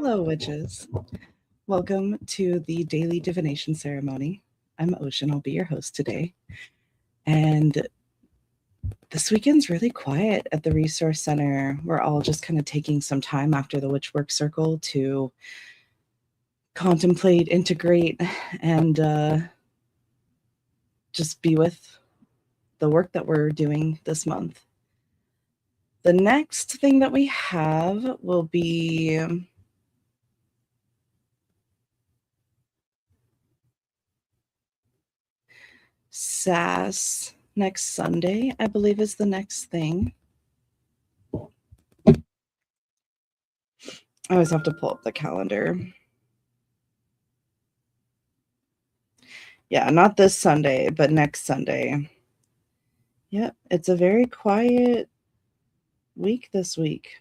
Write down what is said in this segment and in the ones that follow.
Hello, witches. Welcome to the daily divination ceremony. I'm Ocean. I'll be your host today. And this weekend's really quiet at the Resource Center. We're all just kind of taking some time after the Witch Work Circle to contemplate, integrate, and just be with the work that we're doing this month. The next thing that we have will be SAS next Sunday, I believe, is the next thing. I always have to pull up the calendar. Yeah, not this Sunday, but next Sunday. Yep, it's a very quiet week this week.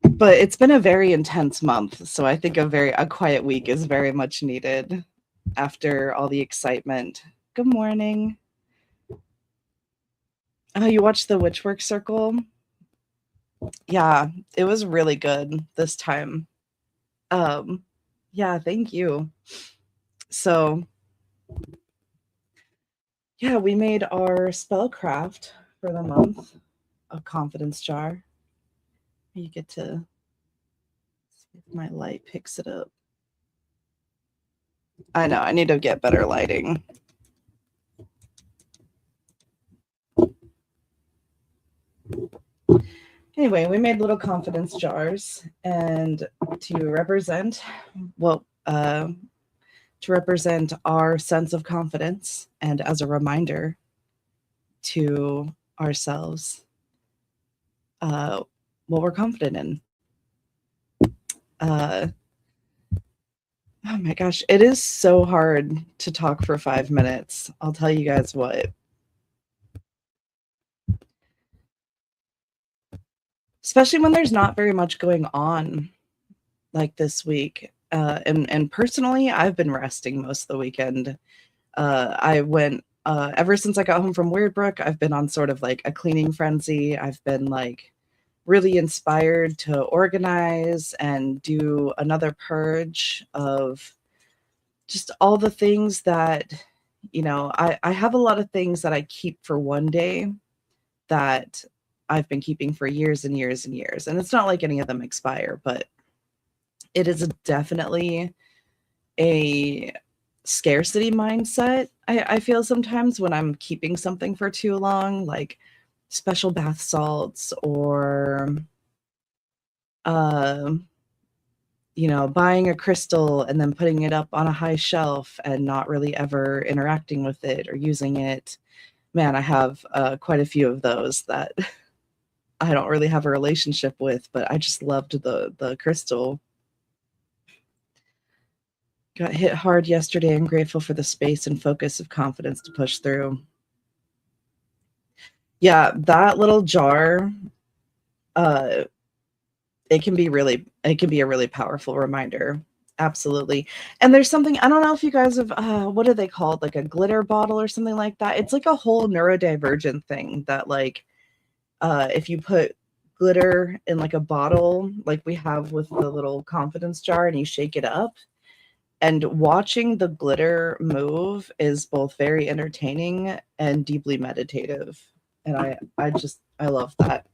But it's been a very intense month, so I think a quiet week is very much needed after all the excitement. Good morning. Oh, you watched the Witchwork Circle? Yeah, it was really good this time. Yeah, thank you. So, yeah, we made our spellcraft for the month, a confidence jar. You get to see if my light picks it up. I know, I need to get better lighting. Anyway, we made little confidence jars, and to represent, to represent our sense of confidence, and as a reminder to ourselves what we're confident in. Oh my gosh, it is so hard to talk for 5 minutes. I'll tell you guys what. Especially when there's not very much going on. like this week. And personally, I've been resting most of the weekend. I went ever since I got home from Weirdbrook, I've been on sort of like a cleaning frenzy. I've been like really inspired to organize and do another purge of just all the things that, I have a lot of things that I keep for one day that I've been keeping for years and years and years. And it's not like any of them expire, but it is definitely a scarcity mindset. I feel sometimes when I'm keeping something for too long, like special bath salts or, uh, buying a crystal and then putting it up on a high shelf and not really ever interacting with it or using it. Man, I have quite a few of those that I don't really have a relationship with, but I just loved the crystal. Got hit hard yesterday. I'm grateful for the space and focus of confidence to push through. Yeah, that little jar, uh, it can be a really powerful reminder. Absolutely. And there's something, I don't know if you guys have, what are they called? Like a glitter bottle or something like that. It's like a whole neurodivergent thing that like, if you put glitter in like a bottle, like we have with the little confidence jar and you shake it up, and watching the glitter move is both very entertaining and deeply meditative. And I love that.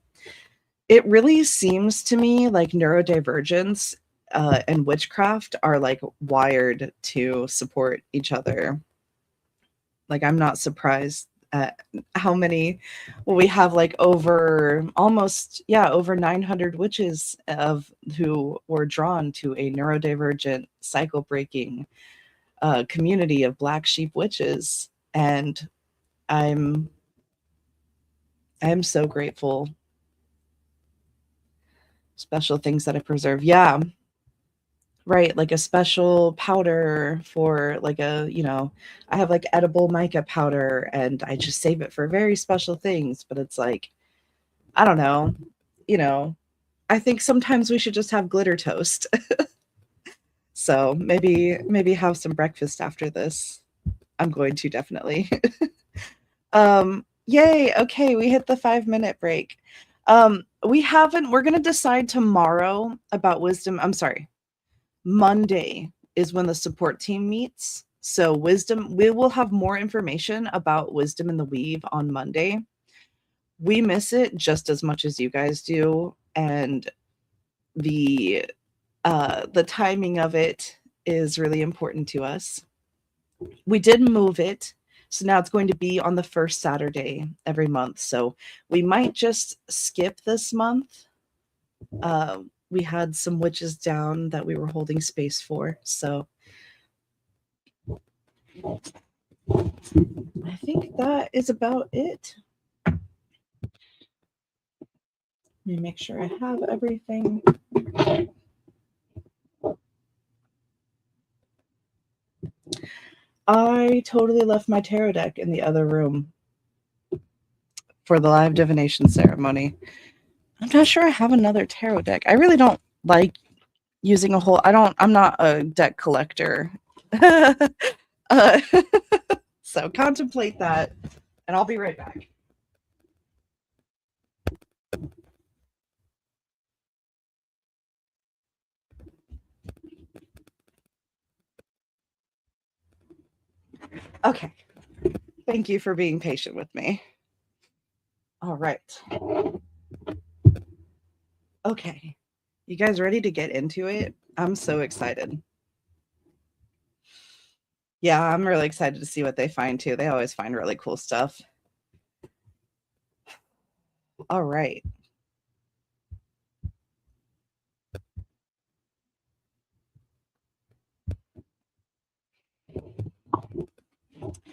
It really seems to me like neurodivergence and witchcraft are like wired to support each other. Like I'm not surprised at how many, well, we have like over almost, yeah, over 900 witches of who were drawn to a neurodivergent cycle breaking community of black sheep witches. And I'm I'm so grateful. Special things that I preserve. Yeah, right. Like a special powder for like I have like edible mica powder and I just save it for very special things. But it's like, I don't know, you know, I think sometimes we should just have glitter toast. So maybe have some breakfast after this. I'm going to definitely. Yay. Okay, we hit the 5-minute break. We're gonna decide tomorrow about wisdom. I'm sorry. Monday is when the support team meets. So wisdom, we will have more information about wisdom in the weave on Monday. We miss it just as much as you guys do. And the the timing of it is really important to us. We did move it. So now it's going to be on the first Saturday every month. So we might just skip this month. We had some witches down that we were holding space for. So I think that is about it. Let me make sure I have everything. I totally left my tarot deck in the other room for the live divination ceremony. I'm not sure I have another tarot deck. I really don't like using I'm not a deck collector. uh, so contemplate that, and I'll be right back. Okay. Thank you for being patient with me. All right. Okay. You guys ready to get into it? I'm so excited. Yeah, I'm really excited to see what they find too. They always find really cool stuff. All right.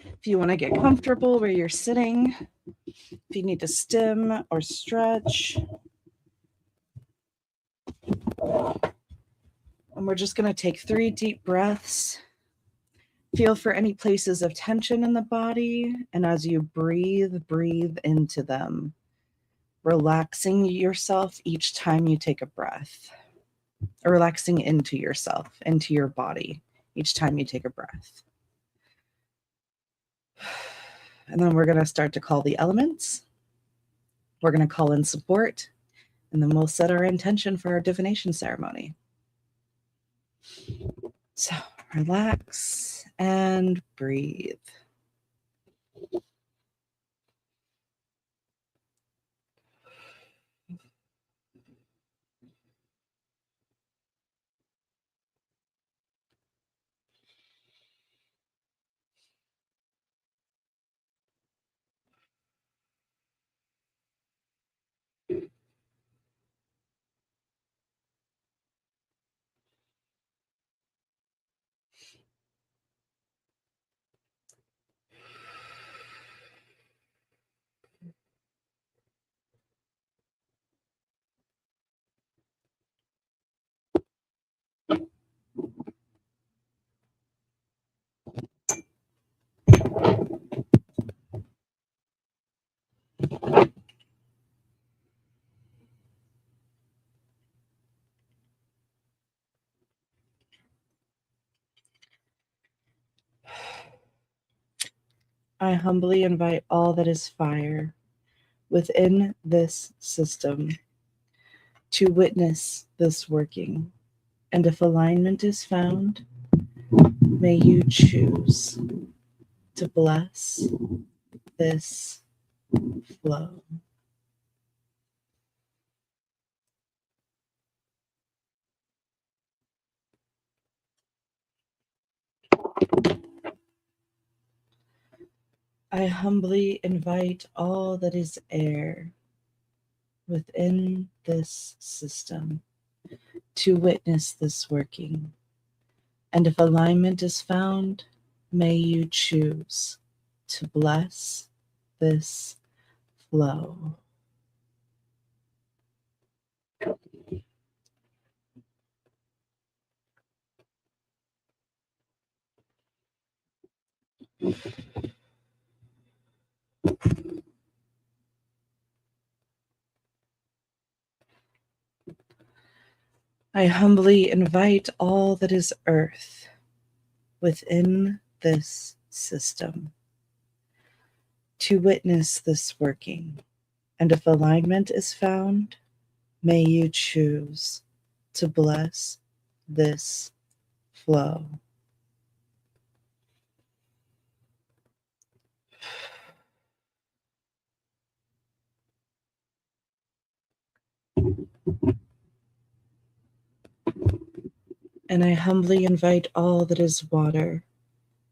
If you want to get comfortable where you're sitting, if you need to stim or stretch, and we're just going to take 3 deep breaths. Feel for any places of tension in the body, and as you breathe into them, relaxing yourself each time you take a breath. relaxing into yourself, into your body each time you take a breath. And then we're going to start to call the elements. We're going to call in support, and then we'll set our intention for our divination ceremony. So relax and breathe. I humbly invite all that is fire within this system to witness this working. And if alignment is found, may you choose to bless this flow. I humbly invite all that is air within this system to witness this working. And if alignment is found, may you choose to bless this flow. I humbly invite all that is earth within this system to witness this working. And if alignment is found, may you choose to bless this flow. And I humbly invite all that is water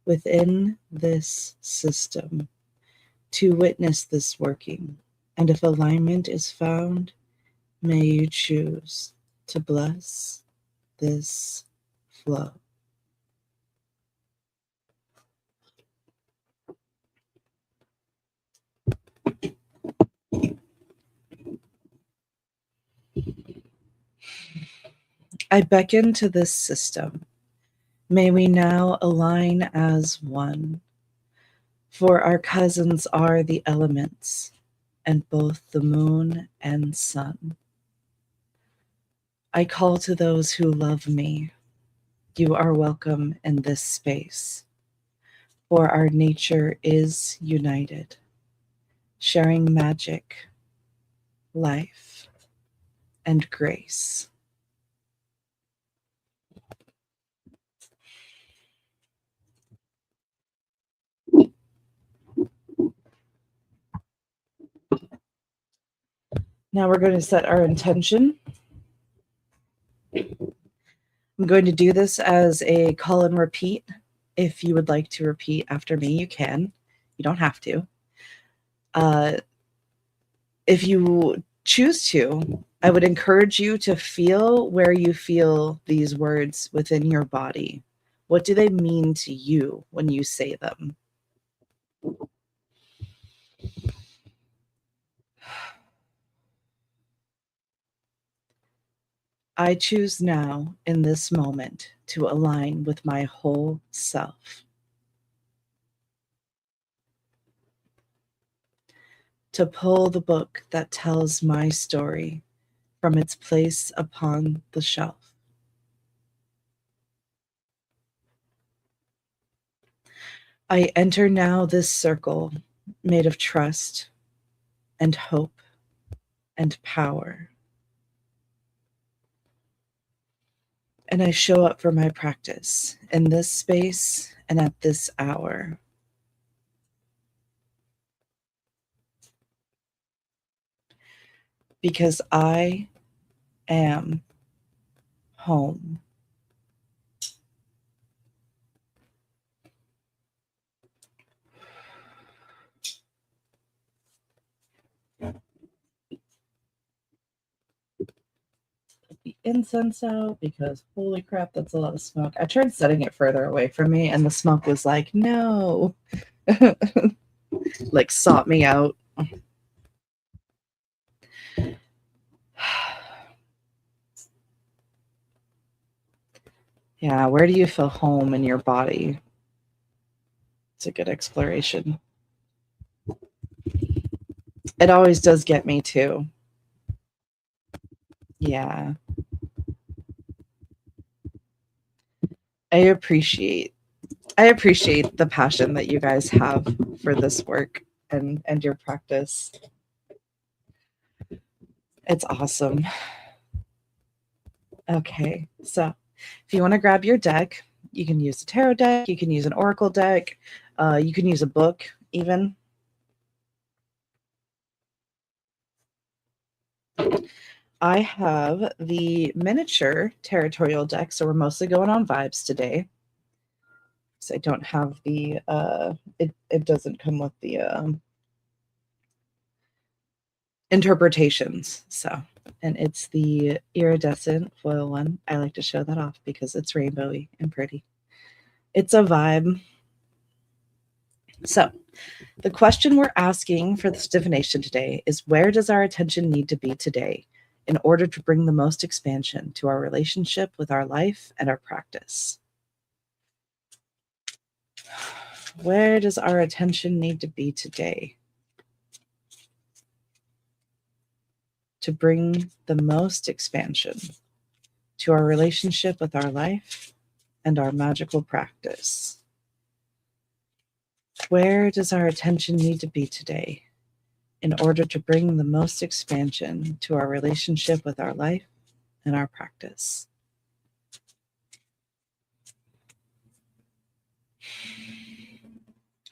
within this system to witness this working. And if alignment is found, may you choose to bless this flow. I beckon to this system. May we now align as one, for our cousins are the elements, and both the moon and sun. I call to those who love me. You are welcome in this space, for our nature is united, sharing magic, life, and grace. Now we're going to set our intention. I'm going to do this as a call and repeat. If you would like to repeat after me, you can. You don't have to. If you choose to, I would encourage you to feel where you feel these words within your body. What do they mean to you when you say them? I choose now, in this moment, to align with my whole self. To pull the book that tells my story from its place upon the shelf. I enter now this circle made of trust and hope and power. And I show up for my practice in this space and at this hour. Because I am home. The incense out because holy crap, that's a lot of smoke. I tried setting it further away from me and the smoke was like, no. Like sought me out. Yeah, where do you feel home in your body? It's a good exploration. It always does get me too. Yeah. I appreciate the passion that you guys have for this work and your practice. It's awesome. Okay, so if you want to grab your deck, you can use a tarot deck, you can use an oracle deck, you can use a book even. I have the miniature territorial deck, so we're mostly going on vibes today. So I don't have the, it doesn't come with the interpretations. So, and it's the iridescent foil one. I like to show that off because it's rainbowy and pretty. It's a vibe. So the question we're asking for this divination today is, where does our attention need to be today in order to bring the most expansion to our relationship with our life and our practice? Where does our attention need to be today to bring the most expansion to our relationship with our life and our magical practice? Where does our attention need to be today in order to bring the most expansion to our relationship with our life and our practice?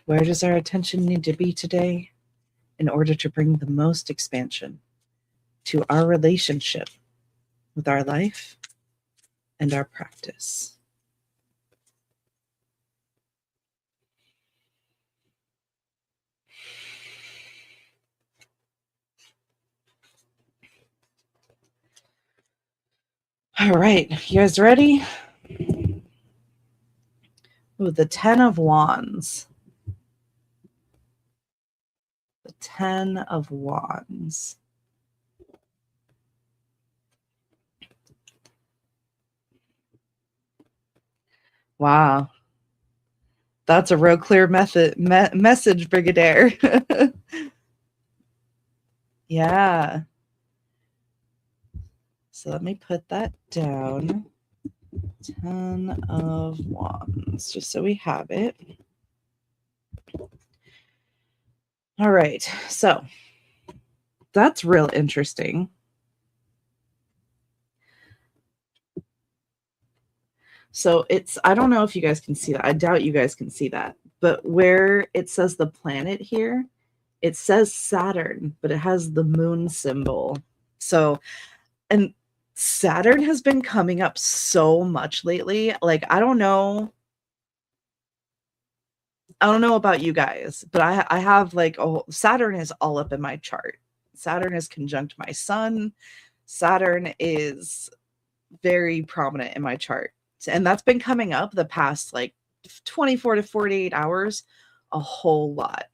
Where does our attention need to be today in order to bring the most expansion to our relationship with our life and our practice? All right, you guys ready? Ooh, the 10 of Wands. The 10 of Wands. Wow. That's a real clear message, Brigadier. Yeah. So let me put that down. 10 of Wands, just so we have it. All right. So that's real interesting. So it's, I don't know if you guys can see that. I doubt you guys can see that. But where it says the planet here, it says Saturn, but it has the moon symbol. So, and Saturn has been coming up so much lately. Like, I don't know about you guys, but I have like, oh, Saturn is all up in my chart. Saturn is conjunct my sun. Saturn is very prominent in my chart. And that's been coming up the past like 24 to 48 hours, a whole lot.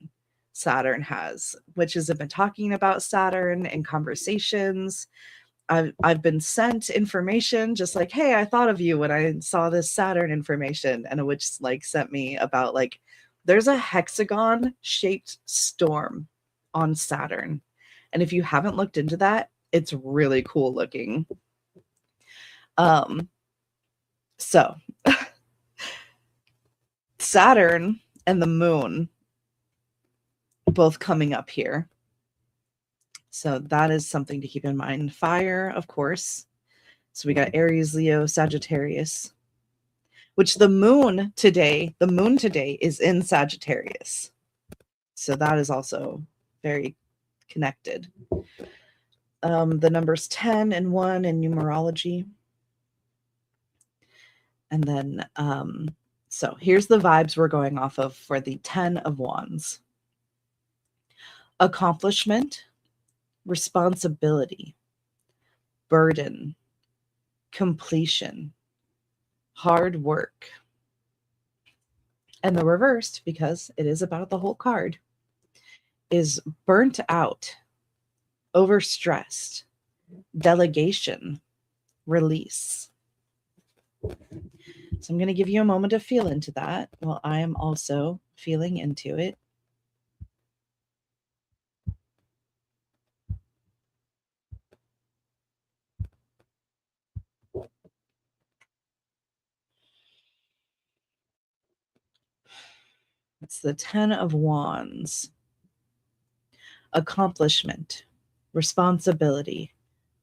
Saturn has, witches have been talking about Saturn in conversations. I've been sent information just like, hey, I thought of you when I saw this Saturn information, and a witch like sent me about like, there's a hexagon shaped storm on Saturn. And if you haven't looked into that, it's really cool looking. So Saturn and the moon both coming up here. So that is something to keep in mind. Fire, of course. So we got Aries, Leo, Sagittarius, which the moon today is in Sagittarius. So that is also very connected. The numbers 10 and 1 in numerology. And then, so here's the vibes we're going off of for the 10 of Wands. Accomplishment, responsibility, burden, completion, hard work. And the reversed, because it is about the whole card, is burnt out, overstressed, delegation, release. So I'm going to give you a moment to feel into that while I am also feeling into it. It's the 10 of Wands. Accomplishment, responsibility,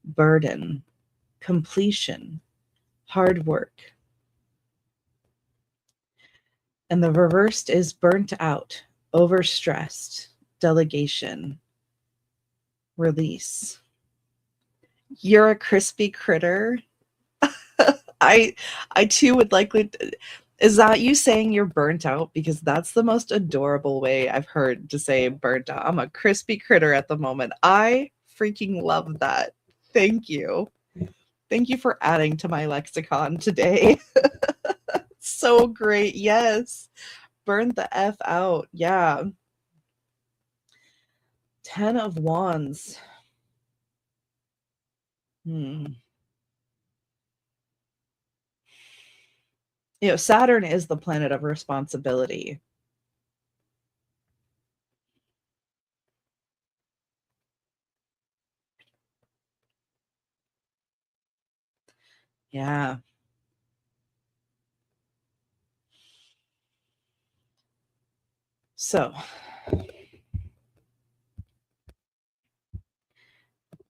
burden, completion, hard work. And the reversed is burnt out, overstressed, delegation, release. You're a crispy critter. I too would likely. Is that you saying you're burnt out? Because that's the most adorable way I've heard to say burnt out. I'm a crispy critter at the moment. I freaking love that. Thank you. Thank you for adding to my lexicon today. So great. Yes. Burn the F out. Yeah. 10 of Wands. Saturn is the planet of responsibility. Yeah. So,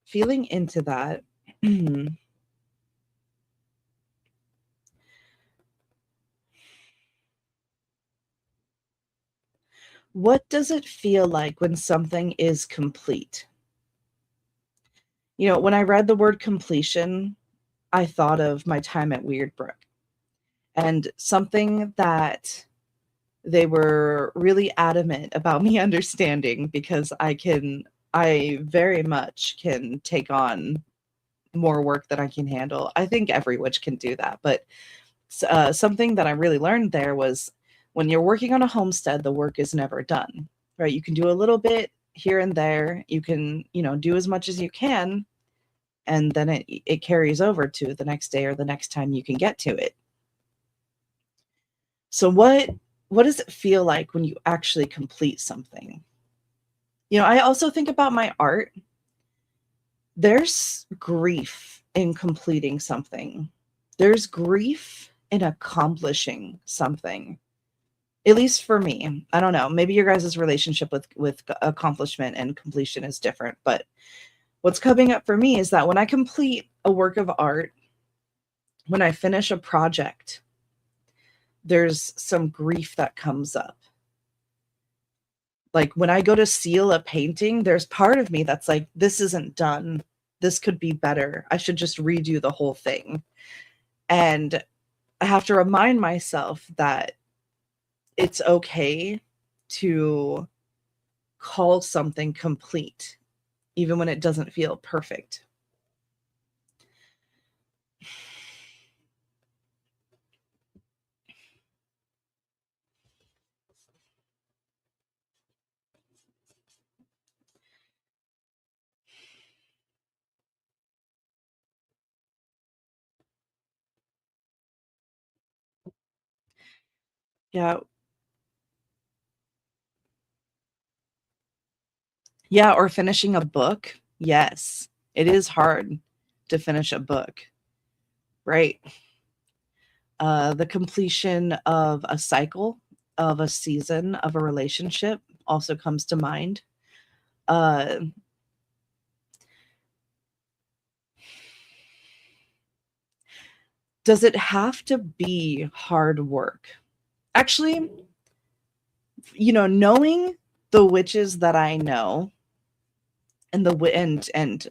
feeling into that, what does it feel like when something is complete? When I read the word completion, I thought of my time at Weird Brook and something that they were really adamant about me understanding, because I very much can take on more work than I can handle. I think every witch can do that, but something that I really learned there was when you're working on a homestead, the work is never done, right? You can do a little bit here and there. You can, do as much as you can, and then it carries over to the next day or the next time you can get to it. So what does it feel like when you actually complete something? I also think about my art. There's grief in completing something. There's grief in accomplishing something. At least for me. I don't know. Maybe your guys' relationship with accomplishment and completion is different. But what's coming up for me is that when I complete a work of art, when I finish a project, there's some grief that comes up. Like when I go to seal a painting, there's part of me that's like, this isn't done. This could be better. I should just redo the whole thing. And I have to remind myself that it's okay to call something complete, even when it doesn't feel perfect. Yeah. Yeah, or finishing a book. Yes, it is hard to finish a book, right? The completion of a cycle of a season of a relationship also comes to mind. Uh, does it have to be hard work? Actually, knowing the witches that I know and and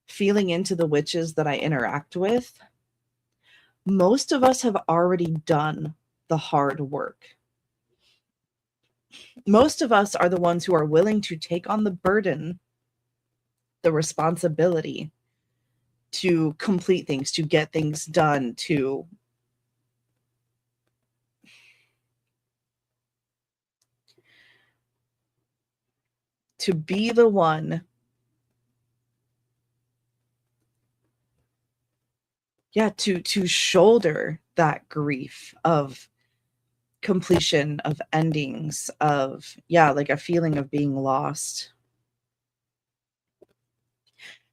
feeling into the witches that I interact with, most of us have already done the hard work. Most of us are the ones who are willing to take on the burden, the responsibility to complete things, to get things done, to be the one, to shoulder that grief of completion, of endings, of like a feeling of being lost.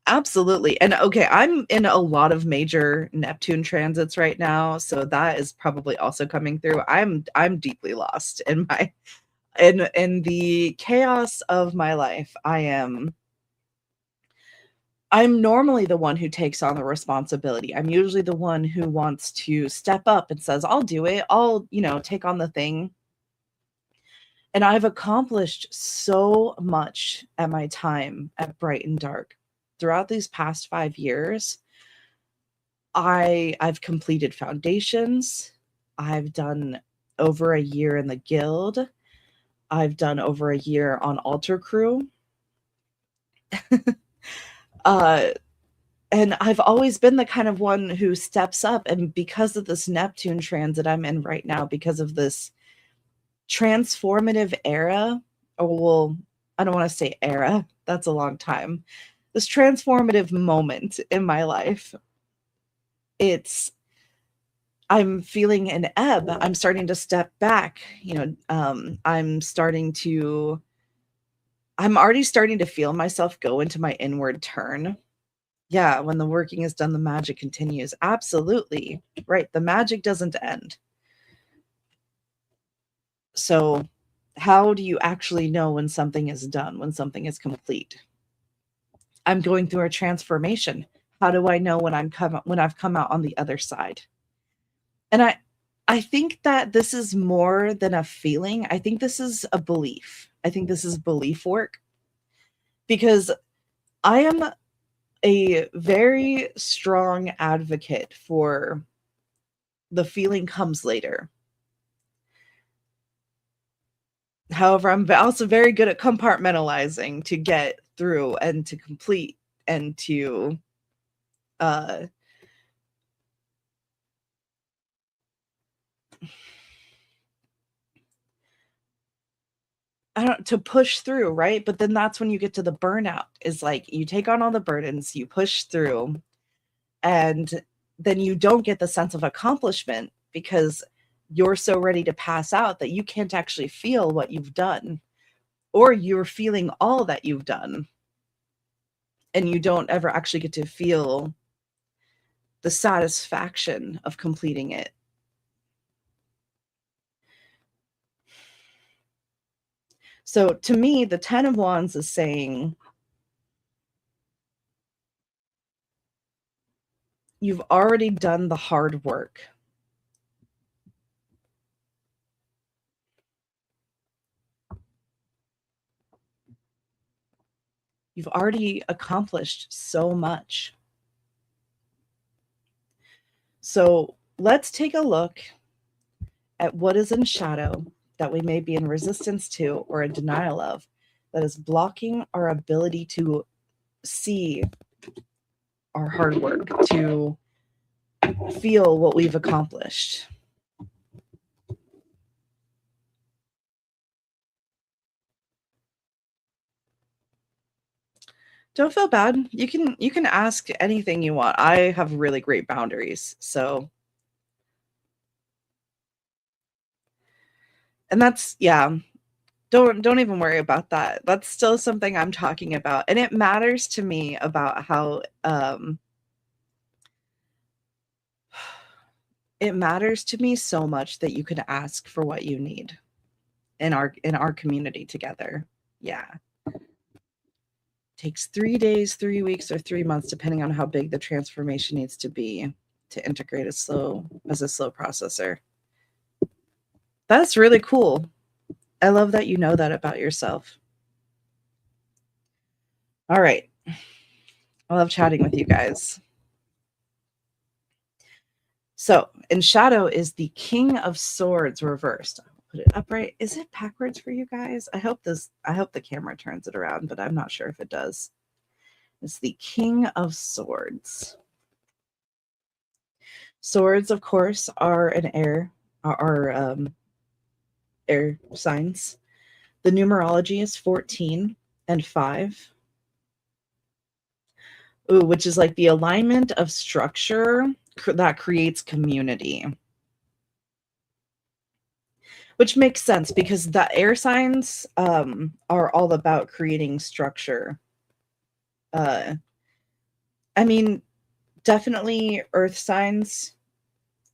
Absolutely. And okay, I'm in a lot of major Neptune transits right now, so that is probably also coming through. I'm deeply lost in my in the chaos of my life. I'm normally the one who takes on the responsibility. I'm usually the one who wants to step up and says, "I'll do it. I'll, take on the thing." And I've accomplished so much at my time at Bright and Dark. Throughout these past 5 years, I've completed foundations. I've done over a year in the guild. I've done over a year on altar crew. And I've always been the kind of one who steps up, and because of this Neptune transit I'm in right now, because of this transformative era, or well, I don't want to say era, that's a long time. This transformative moment in my life, I'm feeling an ebb. I'm starting to step back. I'm already starting to feel myself go into my inward turn. Yeah, when the working is done, the magic continues. Absolutely. Right. The magic doesn't end. So, how do you actually know when something is done, when something is complete? I'm going through a transformation. How do I know when I've come out on the other side? And I think that this is more than a feeling. I think this is a belief. I think this is belief work, because I am a very strong advocate for the feeling comes later. However, I'm also very good at compartmentalizing to get through and to complete and to uh I don't to push through, right? But then that's when you get to the burnout. Is like you take on all the burdens, you push through, and then you don't get the sense of accomplishment because you're so ready to pass out that you can't actually feel what you've done, or you're feeling all that you've done, and you don't ever actually get to feel the satisfaction of completing it. So to me, the 10 of Wands is saying you've already done the hard work. You've already accomplished so much. So let's take a look at what is in shadow that we may be in resistance to or in denial of, that is blocking our ability to see our hard work, to feel what we've accomplished. Don't feel bad. You can ask anything you want. I have really great boundaries. So, and that's don't even worry about that. That's still something I'm talking about. And it matters to me about how it matters to me so much that you can ask for what you need in our community together. Yeah. Takes 3 days, 3 weeks, or 3 months, depending on how big the transformation needs to be to integrate as a slow processor. That's really cool. I love that you know that about yourself. All right. I love chatting with you guys. So, in shadow is the King of Swords reversed. I'll put it upright. Is it backwards for you guys? I hope the camera turns it around, but I'm not sure if it does. It's the King of Swords. Swords, of course, are air signs. The numerology is 14 and 5. Ooh, which is like the alignment of structure that creates community. Which makes sense because the air signs are all about creating structure. I mean, definitely earth signs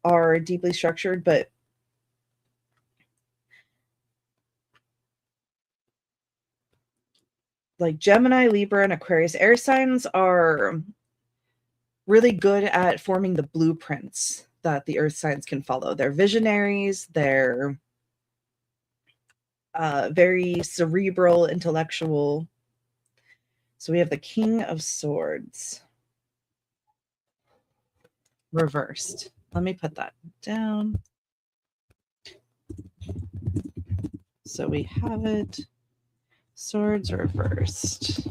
are deeply structured, but like Gemini, Libra, and Aquarius, air signs are really good at forming the blueprints that the earth signs can follow. They're visionaries, they're very cerebral, intellectual. So we have the King of Swords reversed. Let me put that down. So we have it. Swords reversed.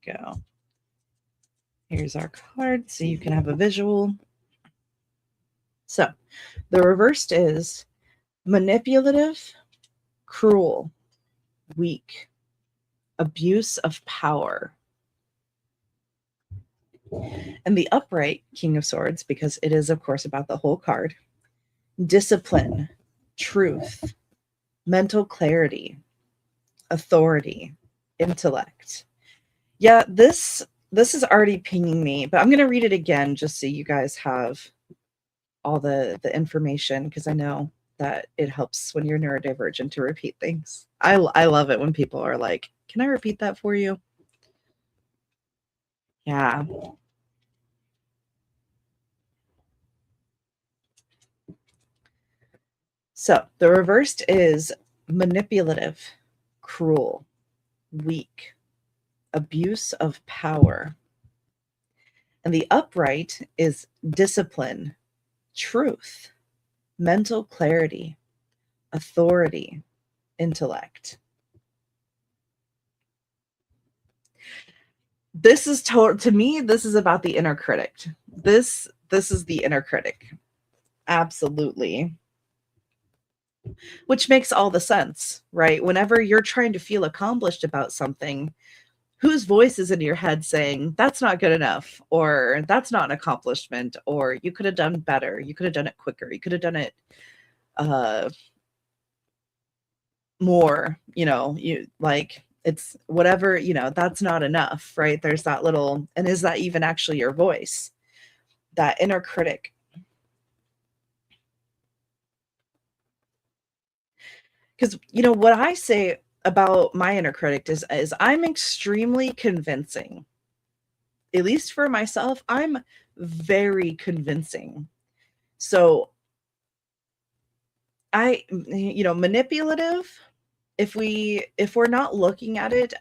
Go. Here's our card so you can have a visual. So the reversed is manipulative, cruel, weak, abuse of power. And the upright King of Swords, because it is, of course, about the whole card, discipline, truth, mental clarity, authority, intellect. Yeah, this is already pinging me, but I'm going to read it again just so you guys have all the information, because I know that it helps when you're neurodivergent to repeat things. I love it when people are like, can I repeat that for you? Yeah. So the reversed is manipulative, cruel, weak, abuse of power. And the upright is discipline, truth, mental clarity, authority, intellect. This is to me, this is about the inner critic. This is the inner critic. Absolutely. Which makes all the sense, right? Whenever you're trying to feel accomplished about something, whose voice is in your head saying, that's not good enough, or that's not an accomplishment, or you could have done better, you could have done it quicker, you could have done it more, you like, it's whatever, that's not enough, right? There's that little, and is that even actually your voice? That inner critic. Because, what I say about my inner critic is I'm extremely convincing. At least for myself, I'm very convincing. So manipulative, if we're not looking at it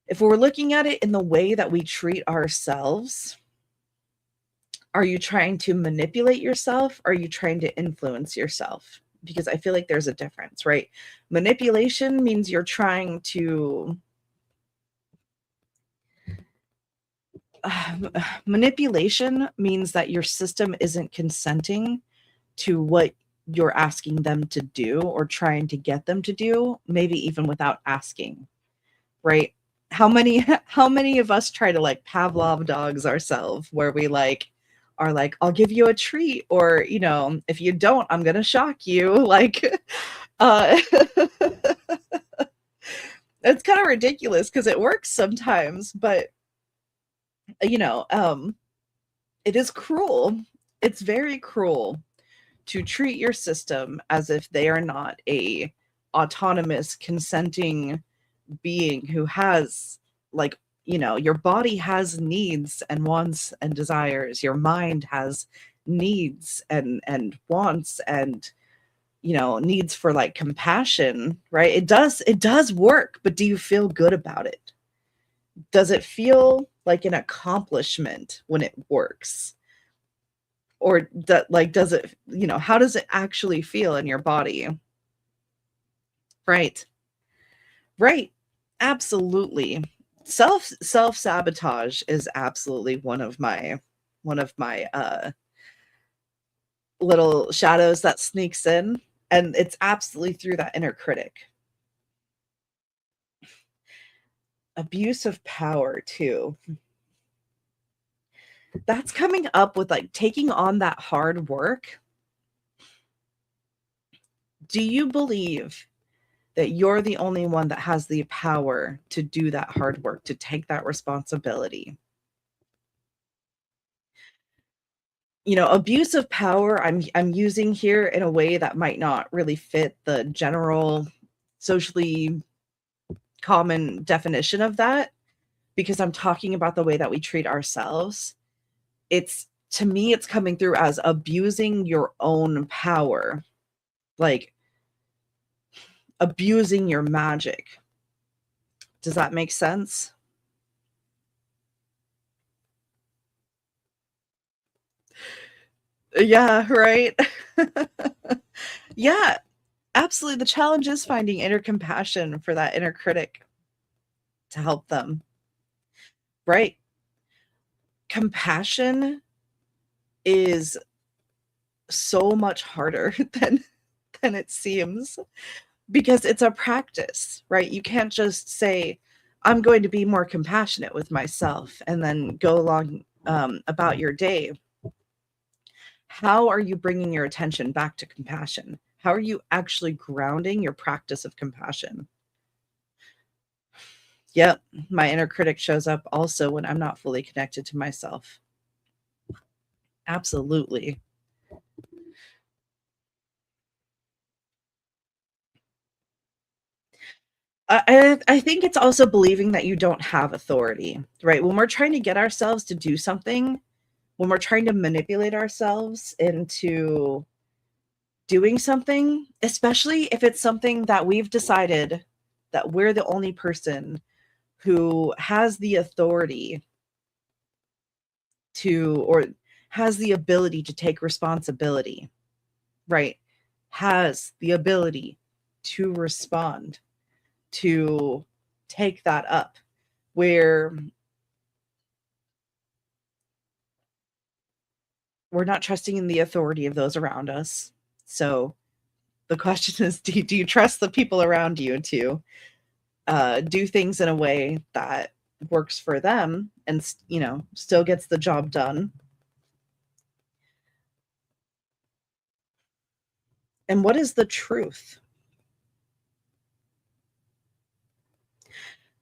if we're looking at it in the way that we treat ourselves, are you trying to manipulate yourself? Or are you trying to influence yourself? Because I feel like there's a difference, right? Manipulation means you're trying to manipulation means that your system isn't consenting to what you're asking them to do or trying to get them to do, maybe even without asking, right? How many of us try to like Pavlov dogs ourselves, where we are like, I'll give you a treat, or if you don't, I'm gonna shock you. Like it's kind of ridiculous because it works sometimes, but It is cruel. It's very cruel to treat your system as if they are not a autonomous, consenting being who has, like, your body has needs and wants and desires. Your mind has needs and wants and needs for, like, compassion, right? It does work, but do you feel good about it? Does it feel like an accomplishment when it works? Or does it, how does it actually feel in your body? Right. Right. Absolutely. Self-sabotage is absolutely one of my little shadows that sneaks in, and it's absolutely through that inner critic. Abuse of power too. That's coming up with, like, taking on that hard work. Do you believe that you're the only one that has the power to do that hard work, to take that responsibility? Abuse of power, I'm using here in a way that might not really fit the general socially common definition of that, because I'm talking about the way that we treat ourselves. It's To me, it's coming through as abusing your own power, like abusing your magic. Does that make sense? Yeah, right. Yeah, absolutely. The challenge is finding inner compassion for that inner critic to help them, right? Compassion is so much harder than it seems, because it's a practice, right? You can't just say, I'm going to be more compassionate with myself and then go along about your day. How are you bringing your attention back to compassion? How are you actually grounding your practice of compassion? Yep, my inner critic shows up also when I'm not fully connected to myself. Absolutely. I think it's also believing that you don't have authority, right? When we're trying to get ourselves to do something, when we're trying to manipulate ourselves into doing something, especially if it's something that we've decided that we're the only person who has the authority to, or has the ability to take responsibility, right? Has the ability to respond, to take that up, where we're not trusting in the authority of those around us. So the question is, do you trust the people around you to do things in a way that works for them and still gets the job done? And what is the truth?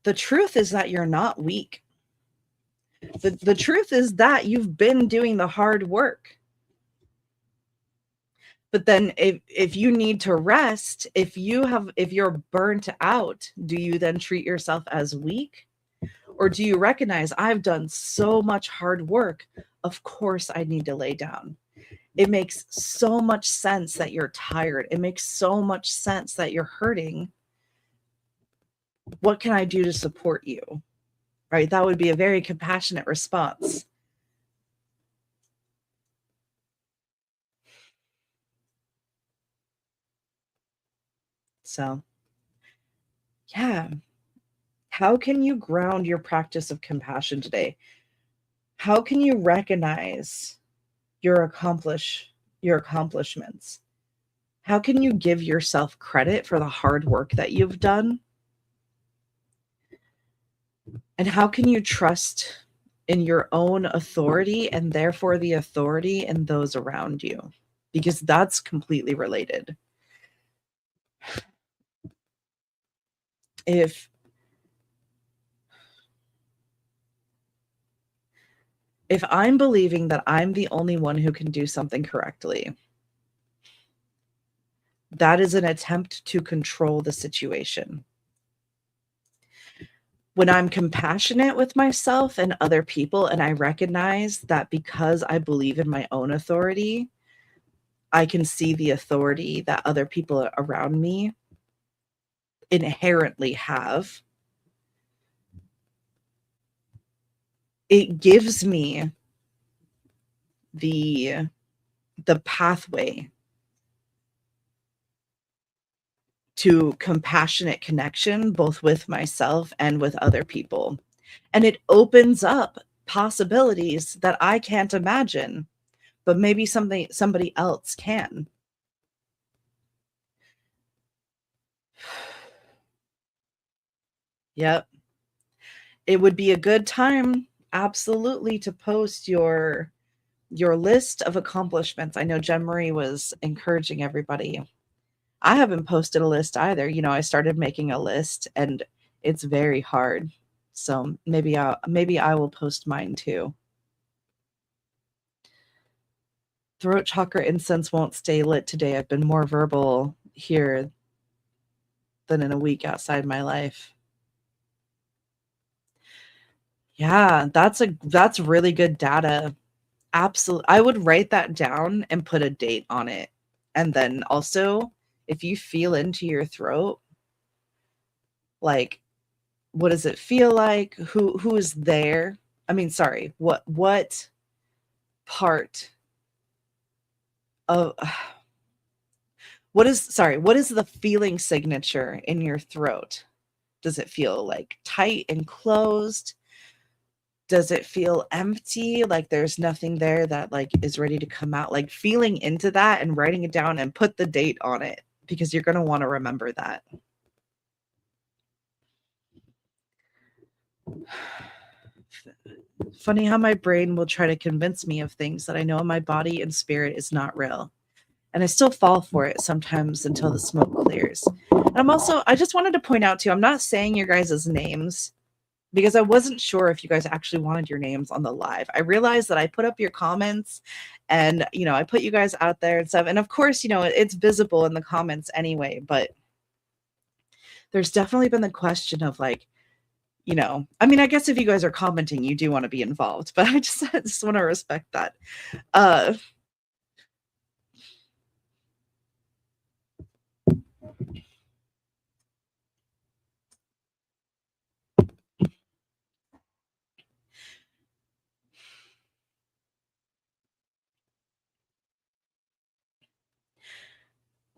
The truth is that you're not weak. The truth is that you've been doing the hard work. But then if you need to rest, if you're burnt out, do you then treat yourself as weak? Or do you recognize, I've done so much hard work, of course I need to lay down? It makes so much sense that you're tired. It makes so much sense that you're hurting. What can I do to support you? Right? That would be a very compassionate response. So, yeah. How can you ground your practice of compassion today? How can you recognize your accomplishments? How can you give yourself credit for the hard work that you've done? And how can you trust in your own authority and therefore the authority in those around you? Because that's completely related. If If I'm believing that I'm the only one who can do something correctly, that is an attempt to control the situation. When I'm compassionate with myself and other people, and I recognize that because I believe in my own authority, I can see the authority that other people around me inherently have. It gives me the pathway to compassionate connection, both with myself and with other people. And it opens up possibilities that I can't imagine, but maybe somebody else can. Yep. It would be a good time, absolutely, to post your list of accomplishments. I know Jen Marie was encouraging everybody. I haven't posted a list either. I started making a list and it's very hard. So maybe I will post mine too. Throat chakra incense won't stay lit today. I've been more verbal here than in a week outside my life. Yeah, that's really good data. Absolutely. I would write that down and put a date on it. And then also, if you feel into your throat, like, what does it feel like? Who is there? I mean, sorry, what part of what is the feeling signature in your throat? Does it feel like tight and closed? Does it feel empty, like there's nothing there that like is ready to come out? Like feeling into that and writing it down and put the date on it, because you're going to want to remember that. Funny how my brain will try to convince me of things that I know in my body and spirit is not real. And I still fall for it sometimes until the smoke clears. And I just wanted to point out too, I'm not saying your guys' names because I wasn't sure if you guys actually wanted your names on the live. I realized that I put up your comments and, I put you guys out there and stuff. And of course, it's visible in the comments anyway, but there's definitely been the question of like, I mean, I guess if you guys are commenting, you do want to be involved, but I just want to respect that. Uh,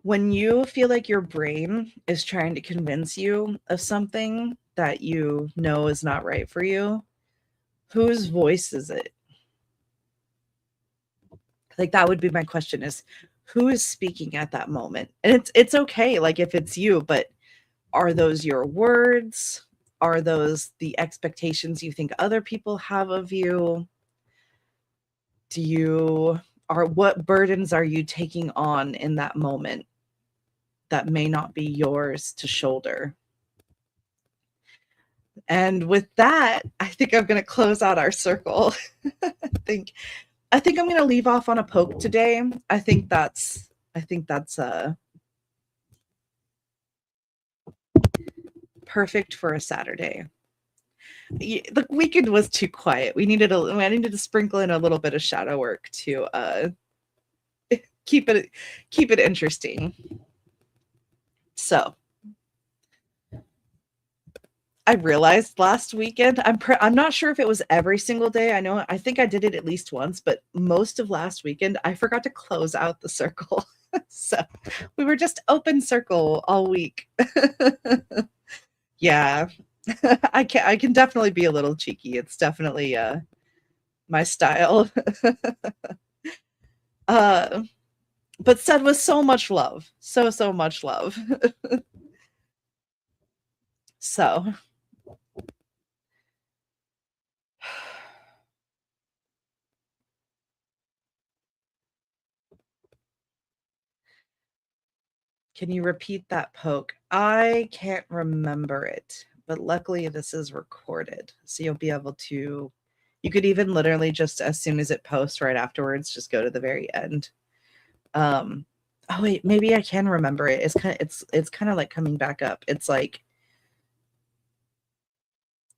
when you feel like your brain is trying to convince you of something that you know is not right for you, whose voice is it? Like that would be my question, is who is speaking at that moment? And it's okay like if it's you, but are those your words? Are those the expectations you think other people have of you? What burdens are you taking on in that moment that may not be yours to shoulder? And with that, I think I'm going to close out our circle. I think I'm going to leave off on a poke today. I think that's perfect for a Saturday. The weekend was too quiet. I needed to sprinkle in a little bit of shadow work to keep it interesting. So I realized last weekend, I'm not sure if it was every single day. I think I did it at least once, but most of last weekend I forgot to close out the circle. So we were just open circle all week. Yeah. I can definitely be a little cheeky. It's definitely my style. uh but said with so much love. So much love. So can you repeat that poke? I can't remember it, but luckily this is recorded, so you'll be able to You could even literally just as soon as it posts right afterwards, just go to the very end. Oh wait, maybe I can remember it. It's kind of like coming back up. It's like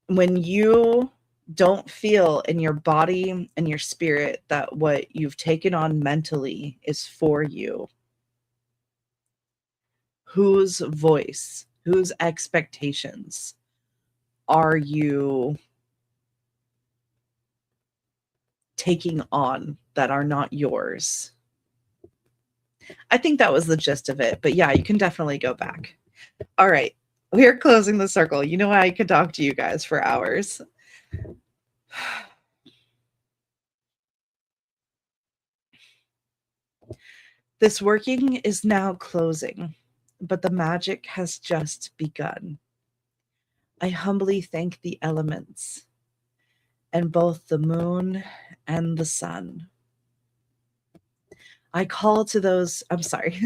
when you don't feel in your body and your spirit that what you've taken on mentally is for you, whose voice, whose expectations are you taking on that are not yours? I think that was the gist of it. But yeah, you can definitely go back. All right. We are closing the circle. You know, I could talk to you guys for hours. This working is now closing, but the magic has just begun. I humbly thank the elements and both the moon and the sun. I call to those, I'm sorry,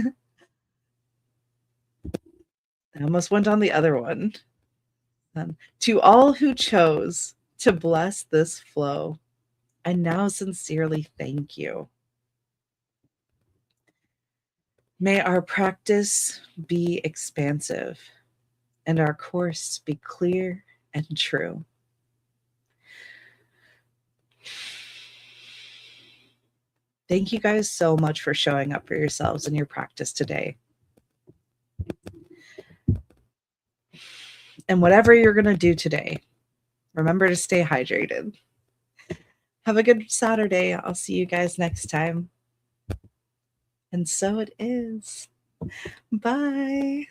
I almost went on the other one. To all who chose to bless this flow, I now sincerely thank you. May our practice be expansive and our course be clear and true. Thank you guys so much for showing up for yourselves in your practice today. And whatever you're going to do today, remember to stay hydrated. Have a good Saturday. I'll see you guys next time. And so it is. Bye.